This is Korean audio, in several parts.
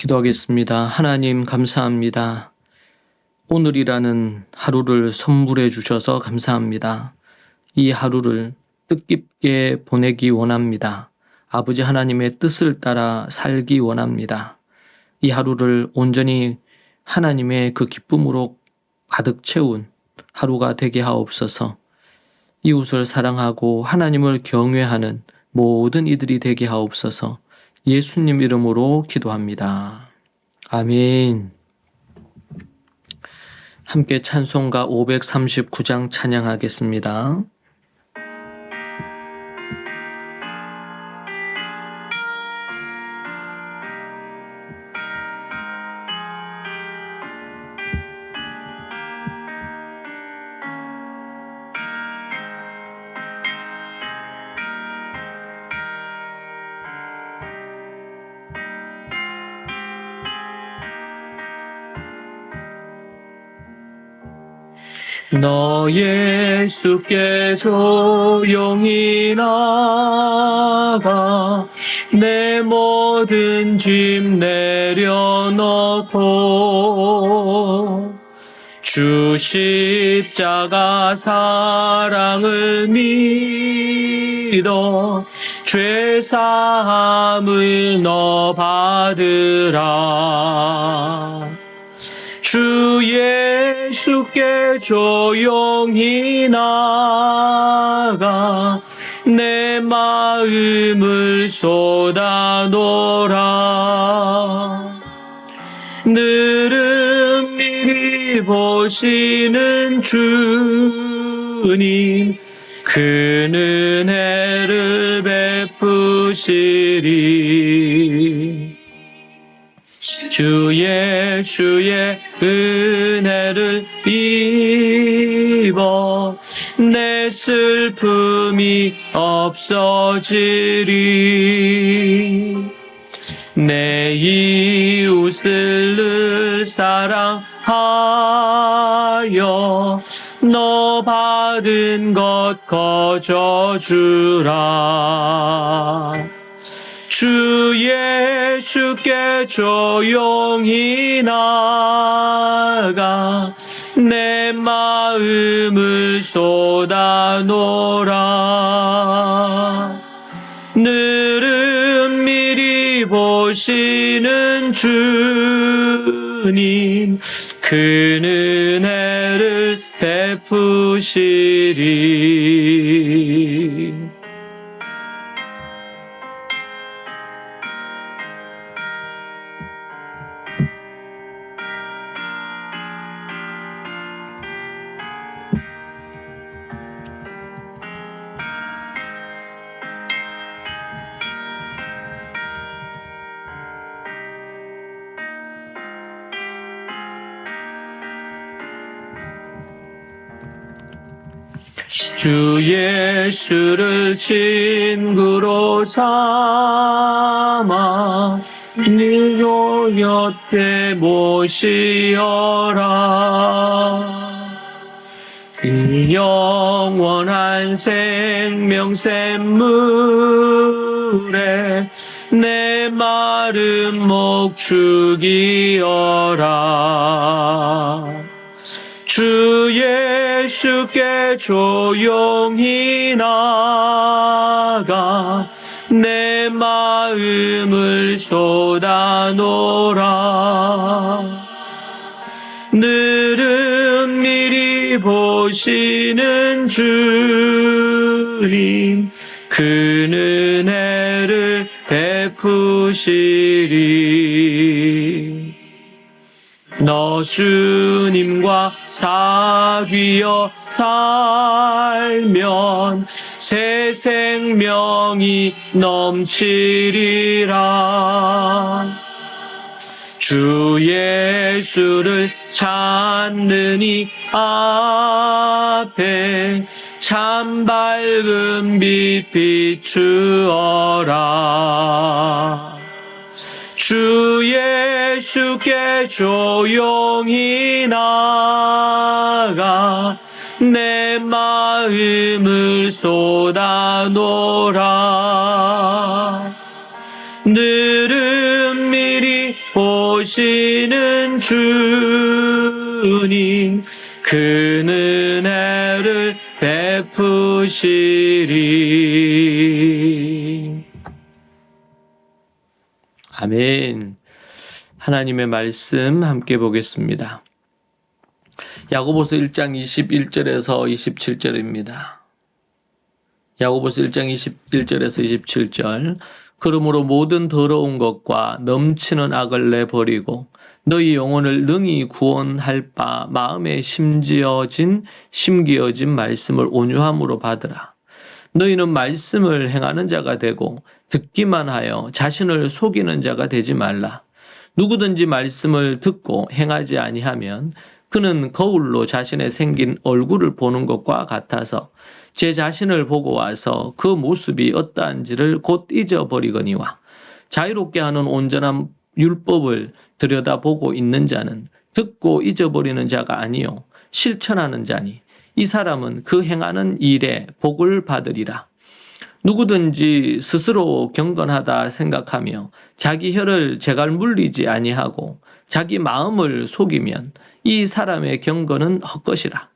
기도하겠습니다. 하나님 감사합니다. 오늘이라는 하루를 선물해 주셔서 감사합니다. 이 하루를 뜻깊게 보내기 원합니다. 아버지 하나님의 뜻을 따라 살기 원합니다. 이 하루를 온전히 하나님의 그 기쁨으로 가득 채운 하루가 되게 하옵소서. 이웃을 사랑하고 하나님을 경외하는 모든 이들이 되게 하옵소서. 예수님 이름으로 기도합니다. 아멘. 함께 찬송가 539장 찬양하겠습니다. 너 예수께 조용히 나가 내 모든 짐 내려놓고 주 십자가 사랑을 믿어 죄사함을 너 받으라. 주 예수께 조용히 나가 내 마음을 쏟아놓으라. 늘은 미리 보시는 주님 그 은혜를 베푸시리. 주 예수의 은혜를 입어 내 슬픔이 없어지리. 내 이웃을 늘 사랑하여 너 받은 것 거저주라. 주 예수께 조용히 나가 내 마음을 쏟아놓으라. 늘은 미리 보시는 주님 그 은혜를 베푸시리. 주 예수를 친구로 삼아 늘 곁에 모시어라. 그 영원한 생명 샘물에 내 마른 목 죽이어라. 주 예수께 조용히 나가 내 마음을 쏟아놓으라. 늘은 미리 보시는 주님 그 은혜를 베푸시리. 너 주님과 사귀어 살면 새 생명이 넘치리라. 주 예수를 찾는 이 앞에 참 밝은 빛 비추어라. 주 예수께 조용히 나가 내 마음을 쏟아놓으라. 늘은 미리 오시는 주님 그 은혜를 베푸시리. 아멘. 하나님의 말씀 함께 보겠습니다. 야고보서 1장 21절에서 27절입니다. 야고보서 1장 21절에서 27절. 그러므로 모든 더러운 것과 넘치는 악을 내버리고 너희 영혼을 능히 구원할 바 마음에 심기어진 말씀을 온유함으로 받으라. 너희는 말씀을 행하는 자가 되고 듣기만 하여 자신을 속이는 자가 되지 말라. 누구든지 말씀을 듣고 행하지 아니하면 그는 거울로 자신의 생긴 얼굴을 보는 것과 같아서 제 자신을 보고 와서 그 모습이 어떠한지를 곧 잊어버리거니와 자유롭게 하는 온전한 율법을 들여다보고 있는 자는 듣고 잊어버리는 자가 아니요 실천하는 자니 이 사람은 그 행하는 일에 복을 받으리라. 누구든지 스스로 경건하다 생각하며 자기 혀를 제갈 물리지 아니하고 자기 마음을 속이면 이 사람의 경건은 헛것이라.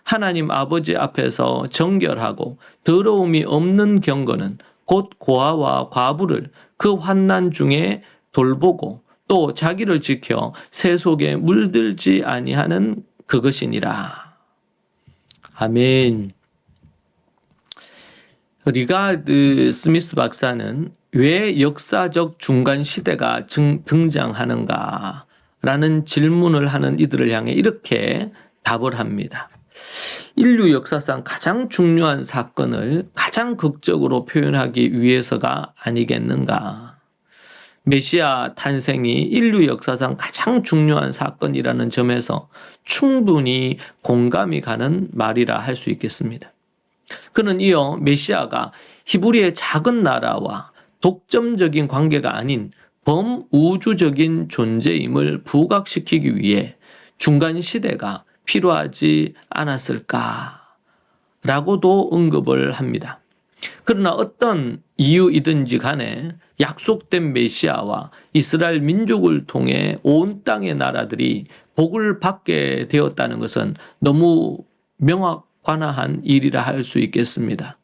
하나님 아버지 앞에서 정결하고 더러움이 없는 경건은 곧 고아와 과부를 그 환난 중에 돌보고 또 자기를 지켜 새 속에 물들지 아니하는 그것이니라. 아멘. 리가드 스미스 박사는 왜 역사적 중간 시대가 등장하는가 라는 질문을 하는 이들을 향해 이렇게 답을 합니다. 인류 역사상 가장 중요한 사건을 가장 극적으로 표현하기 위해서가 아니겠는가. 메시아 탄생이 인류 역사상 가장 중요한 사건이라는 점에서 충분히 공감이 가는 말이라 할 수 있겠습니다. 그는 이어 메시아가 히브리의 작은 나라와 독점적인 관계가 아닌 범우주적인 존재임을 부각시키기 위해 중간 시대가 필요하지 않았을까라고도 언급을 합니다. 그러나 어떤 이유이든지 간에 약속된 메시아와 이스라엘 민족을 통해 온 땅의 나라들이 복을 받게 되었다는 것은 너무 명확관한 일이라 할 수 있겠습니다.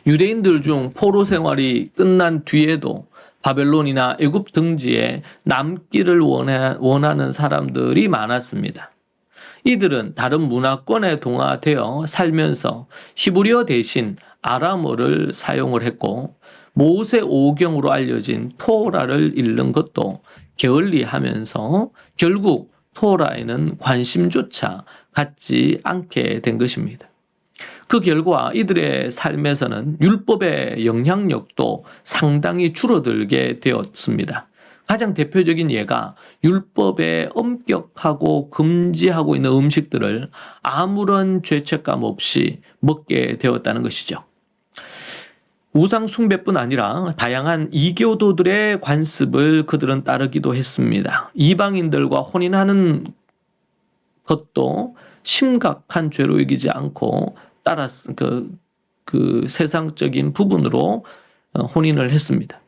유대인들 중 포로 생활이 끝난 뒤에도 바벨론이나 애굽 등지에 남기를 원하는 사람들이 많았습니다. 이들은 다른 문화권에 동화되어 살면서 히브리어 대신 아람어를 사용을 했고 모세 오경으로 알려진 토라를 읽는 것도 게을리하면서 결국 토라에는 관심조차 갖지 않게 된 것입니다. 그 결과 이들의 삶에서는 율법의 영향력도 상당히 줄어들게 되었습니다. 가장 대표적인 예가 율법에 엄격하고 금지하고 있는 음식들을 아무런 죄책감 없이 먹게 되었다는 것이죠. 우상 숭배뿐 아니라 다양한 이교도들의 관습을 그들은 따르기도 했습니다. 이방인들과 혼인하는 것도 심각한 죄로 여기지 않고 따라서 그 세상적인 부분으로 혼인을 했습니다.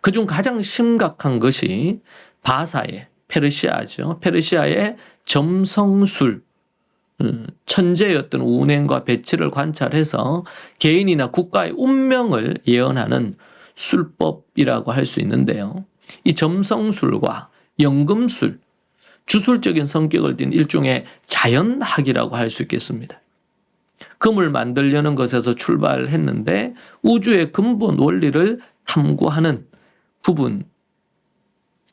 그중 가장 심각한 것이 바사의 페르시아죠. 페르시아의 점성술, 천재였던 운행과 배치를 관찰해서 개인이나 국가의 운명을 예언하는 술법이라고 할 수 있는데요. 이 점성술과 연금술, 주술적인 성격을 띤 일종의 자연학이라고 할 수 있겠습니다. 금을 만들려는 것에서 출발했는데 우주의 근본 원리를 탐구하는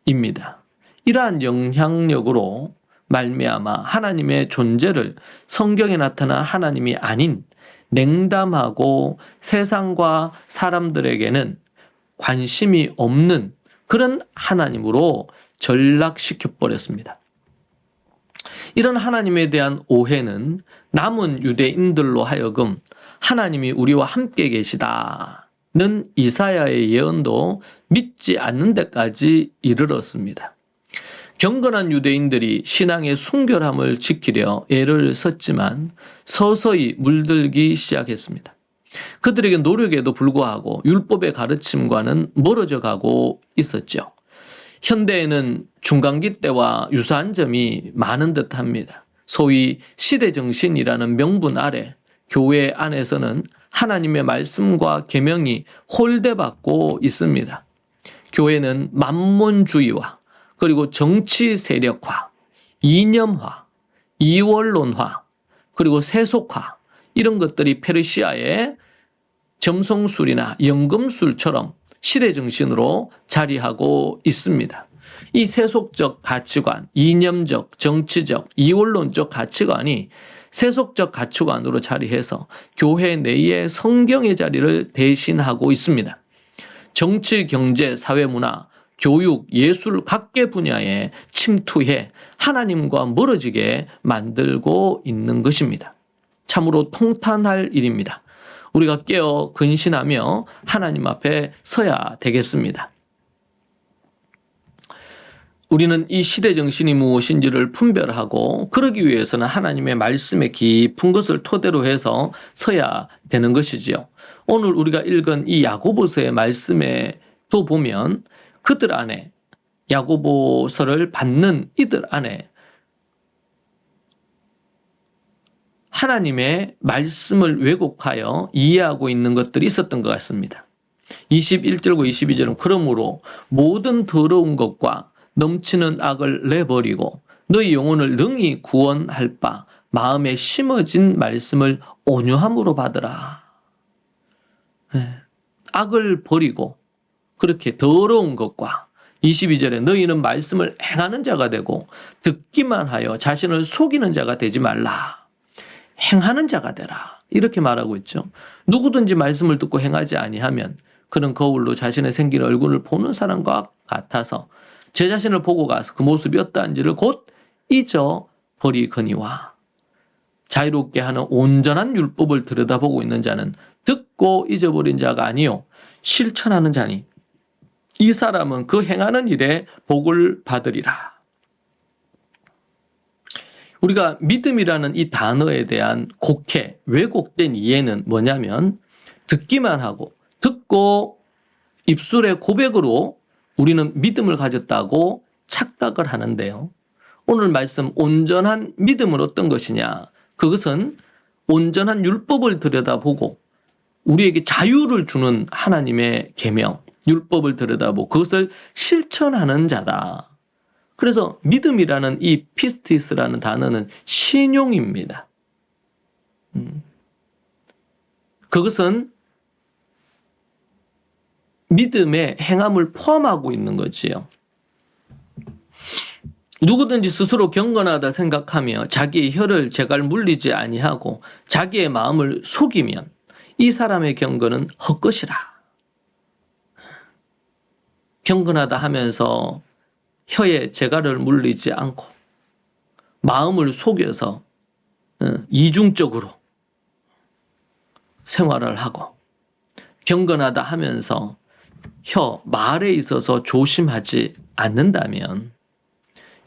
부분입니다. 이러한 영향력으로 말미암아 하나님의 존재를 성경에 나타난 하나님이 아닌 냉담하고 세상과 사람들에게는 관심이 없는 그런 하나님으로 전락시켜버렸습니다. 이런 하나님에 대한 오해는 남은 유대인들로 하여금 하나님이 우리와 함께 계시다는 이사야의 예언도 믿지 않는 데까지 이르렀습니다. 경건한 유대인들이 신앙의 순결함을 지키려 애를 썼지만 서서히 물들기 시작했습니다. 그들에게 노력에도 불구하고 율법의 가르침과는 멀어져 가고 있었죠. 현대에는 중간기 때와 유사한 점이 많은 듯합니다. 소위 시대정신이라는 명분 아래 교회 안에서는 하나님의 말씀과 계명이 홀대받고 있습니다. 교회는 만몬주의와 그리고 정치 세력화, 이념화, 이원론화, 그리고 세속화 이런 것들이 페르시아의 점성술이나 연금술처럼 시대정신으로 자리하고 있습니다. 이 세속적 가치관, 이념적, 정치적, 이원론적 가치관이 세속적 가치관으로 자리해서 교회 내의 성경의 자리를 대신하고 있습니다. 정치, 경제, 사회문화, 교육, 예술 각계 분야에 침투해 하나님과 멀어지게 만들고 있는 것입니다. 참으로 통탄할 일입니다. 우리가 깨어 근신하며 하나님 앞에 서야 되겠습니다. 우리는 이 시대 정신이 무엇인지를 분별하고 그러기 위해서는 하나님의 말씀의 깊은 것을 토대로 해서 서야 되는 것이지요. 오늘 우리가 읽은 이 야고보서의 말씀에도 보면 그들 안에 야고보서를 받는 이들 안에 하나님의 말씀을 왜곡하여 이해하고 있는 것들이 있었던 것 같습니다. 21절과 22절은 그러므로 모든 더러운 것과 넘치는 악을 내버리고 너희 영혼을 능히 구원할 바 마음에 심어진 말씀을 온유함으로 받으라. 악을 버리고 그렇게 더러운 것과 22절에 너희는 말씀을 행하는 자가 되고 듣기만 하여 자신을 속이는 자가 되지 말라. 행하는 자가 되라. 이렇게 말하고 있죠. 누구든지 말씀을 듣고 행하지 아니하면 그는 거울로 자신의 생긴 얼굴을 보는 사람과 같아서 제 자신을 보고 가서 그 모습이 어떠한지를 곧 잊어버리거니와. 자유롭게 하는 온전한 율법을 들여다보고 있는 자는 듣고 잊어버린 자가 아니요 실천하는 자니 이 사람은 그 행하는 일에 복을 받으리라. 우리가 믿음이라는 이 단어에 대한 곡해, 왜곡된 이해는 뭐냐면 듣기만 하고 듣고 입술의 고백으로 우리는 믿음을 가졌다고 착각을 하는데요. 오늘 말씀 온전한 믿음은 어떤 것이냐? 그것은 온전한 율법을 들여다보고 우리에게 자유를 주는 하나님의 계명, 율법을 들여다보고 그것을 실천하는 자다. 그래서 믿음이라는 이 피스티스라는 단어는 신용입니다. 그것은 믿음의 행함을 포함하고 있는 거지요. 누구든지 스스로 경건하다 생각하며 자기의 혀를 제갈 물리지 아니하고 자기의 마음을 속이면 이 사람의 경건은 헛것이라. 경건하다 하면서 혀에 재갈을 물리지 않고 마음을 속여서 이중적으로 생활을 하고 경건하다 하면서 말에 있어서 조심하지 않는다면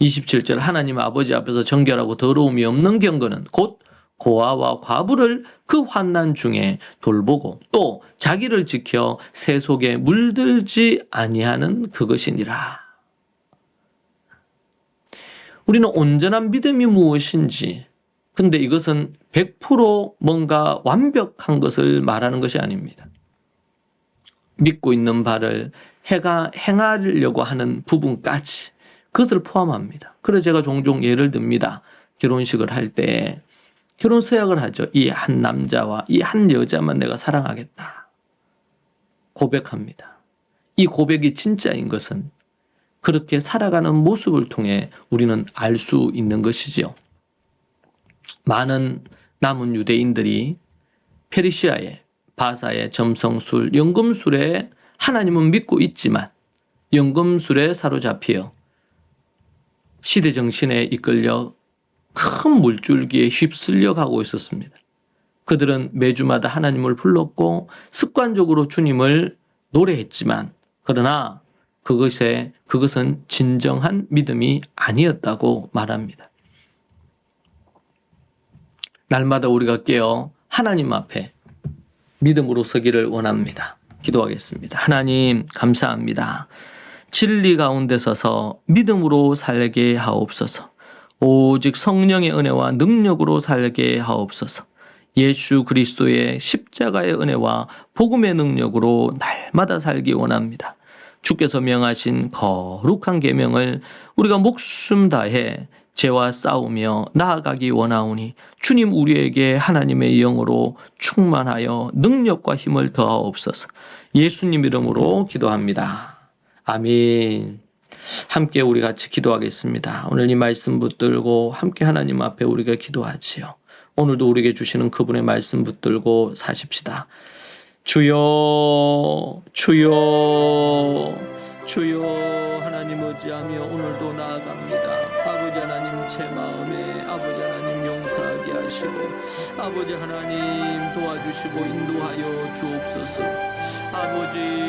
27절 하나님 아버지 앞에서 정결하고 더러움이 없는 경건은 곧 고아와 과부를 그 환난 중에 돌보고 또 자기를 지켜 세속에 물들지 아니하는 그것이니라. 우리는 온전한 믿음이 무엇인지, 근데 이것은 100% 뭔가 완벽한 것을 말하는 것이 아닙니다. 믿고 있는 바를 행하려고 하는 부분까지 그것을 포함합니다. 그래서 제가 종종 예를 듭니다. 결혼식을 할 때 결혼 서약을 하죠. 이 한 남자와 이 한 여자만 내가 사랑하겠다. 고백합니다. 이 고백이 진짜인 것은 그렇게 살아가는 모습을 통해 우리는 알 수 있는 것이지요. 많은 남은 유대인들이 페르시아의 바사의 점성술, 연금술에 하나님은 믿고 있지만 연금술에 사로잡혀 시대 정신에 이끌려 큰 물줄기에 휩쓸려 가고 있었습니다. 그들은 매주마다 하나님을 불렀고 습관적으로 주님을 노래했지만 그러나 그것은 진정한 믿음이 아니었다고 말합니다. 날마다 우리가 깨어 하나님 앞에 믿음으로 서기를 원합니다. 기도하겠습니다. 하나님 감사합니다. 진리 가운데 서서 믿음으로 살게 하옵소서. 오직 성령의 은혜와 능력으로 살게 하옵소서. 예수 그리스도의 십자가의 은혜와 복음의 능력으로 날마다 살기 원합니다. 주께서 명하신 거룩한 계명을 우리가 목숨 다해 죄와 싸우며 나아가기 원하오니 주님 우리에게 하나님의 영으로 충만하여 능력과 힘을 더하옵소서. 예수님 이름으로 기도합니다. 아멘. 함께 우리 같이 기도하겠습니다. 오늘 이 말씀 붙들고 함께 하나님 앞에 우리가 기도하지요. 오늘도 우리에게 주시는 그분의 말씀 붙들고 사십시다. 주여 주여 주여 하나님 의지하며 오늘도 나아갑니다. 아버지 하나님 제 마음에 아버지 하나님 용서하게 하시고 아버지 하나님 도와주시고 인도하여 주옵소서. 아버지